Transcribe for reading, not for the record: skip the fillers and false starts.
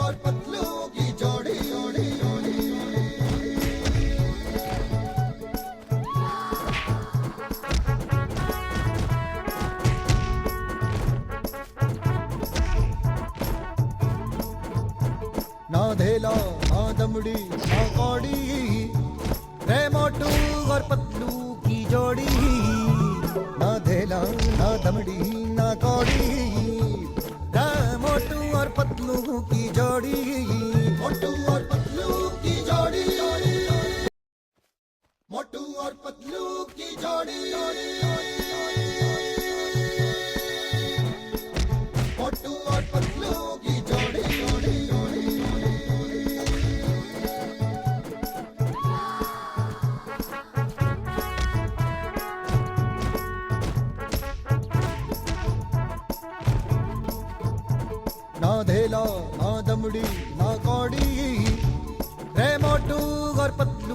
और पतलू की जोड़ी। ना धेला ना दमड़ी ना कौड़ी, रे मोटू और पतलू की जोड़ी। ना धेला ना दमड़ी ना कौड़ी, रे मोटू और पतलू की जोड़ी। मोटू और पतलू की जोड़ी, मोटू और पतलू की जोड़ी। मोटू और पतलू की जोड़ी। ना धेला ना दमड़ी ना कौड़ी, रे मोटू और पतलू